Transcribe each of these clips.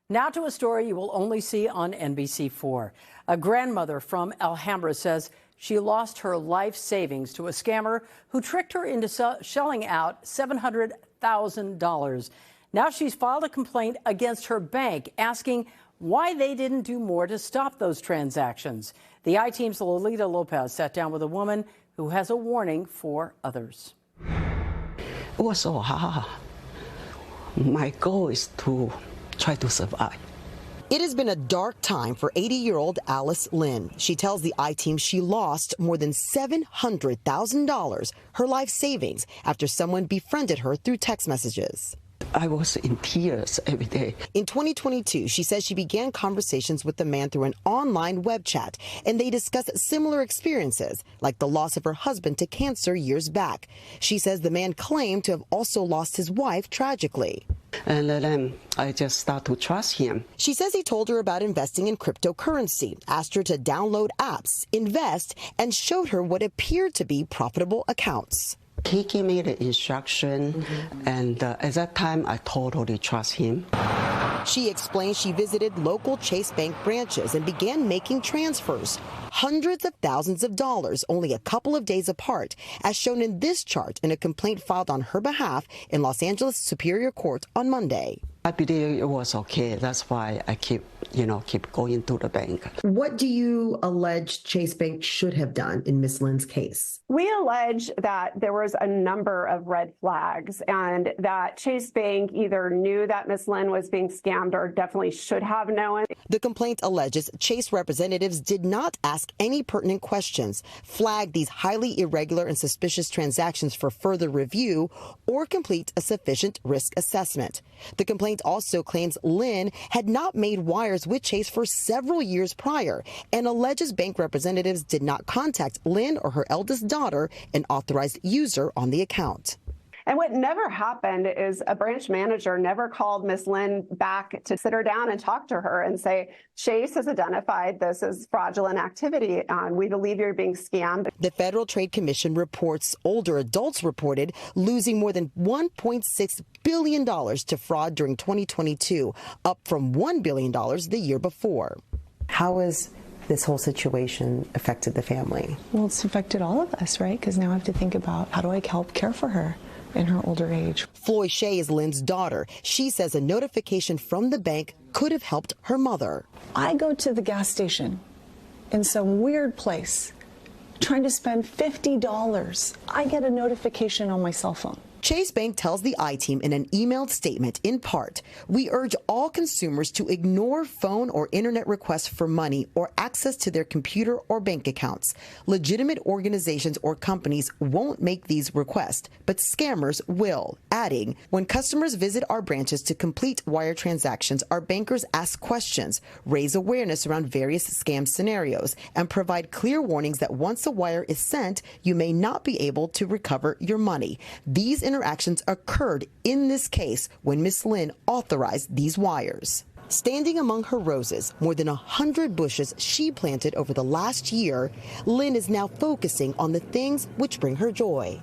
Now to a story you will only see on NBC4. A grandmother from Alhambra says she lost her life savings to a scammer who tricked her into shelling out $700,000. Now she's filed a complaint against her bank, asking why they didn't do more to stop those transactions. The I-Team's Lolita Lopez sat down with a woman who has a warning for others. It was so hard. My goal is to try to survive. It has been a dark time for 80-year-old Alice Lynn. She tells the I-Team she lost more than $700,000, her life savings, after someone befriended her through text messages. I was in tears every day. In 2022, she says she began conversations with the man through an online web chat, and they discussed similar experiences, like the loss of her husband to cancer years back. She says the man claimed to have also lost his wife tragically. And then I just start to trust him. She says he told her about investing in cryptocurrency, asked her to download apps, invest, and showed her what appeared to be profitable accounts. He gave me the instruction, and at that time, I totally trust him. She explained she visited local Chase Bank branches and began making transfers, hundreds of thousands of dollars, only a couple of days apart, as shown in this chart in a complaint filed on her behalf in Los Angeles Superior Court on Monday. I believe it was okay. That's why I keep going to the bank. What do you allege Chase Bank should have done in Miss Lynn's case? We allege that there was a number of red flags and that Chase Bank either knew that Miss Lynn was being scammed or definitely should have known. The complaint alleges Chase representatives did not ask any pertinent questions, flag these highly irregular and suspicious transactions for further review, or complete a sufficient risk assessment. The complaint also claims Lynn had not made wires with Chase for several years prior and alleges bank representatives did not contact Lynn or her eldest daughter, an authorized user on the account. And what never happened is a branch manager never called Miss Lynn back to sit her down and talk to her and say, Chase has identified this as fraudulent activity. We believe you're being scammed. The Federal Trade Commission reports older adults reported losing more than $1.6 billion to fraud during 2022, up from $1 billion the year before. How has this whole situation affected the family? Well, it's affected all of us, right? Because now I have to think about how do I help care for her in her older age. Floy Shea is Lynn's daughter. She says a notification from the bank could have helped her mother. I go to the gas station in some weird place trying to spend $50. I get a notification on my cell phone. Chase Bank tells the I-Team in an emailed statement, in part, we urge all consumers to ignore phone or internet requests for money or access to their computer or bank accounts. Legitimate organizations or companies won't make these requests, but scammers will, adding, when customers visit our branches to complete wire transactions, our bankers ask questions, raise awareness around various scam scenarios, and provide clear warnings that once a wire is sent, you may not be able to recover your money. These interactions occurred in this case when Miss Lynn authorized these wires. Standing among her roses, more than 100 bushes she planted over the last year, Lynn is now focusing on the things which bring her joy.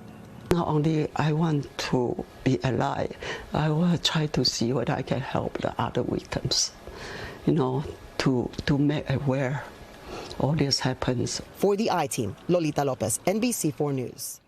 Not only I want to be alive, I will try to see what I can help the other victims, to make aware all this happens. For the I-Team, Lolita Lopez, NBC4 News.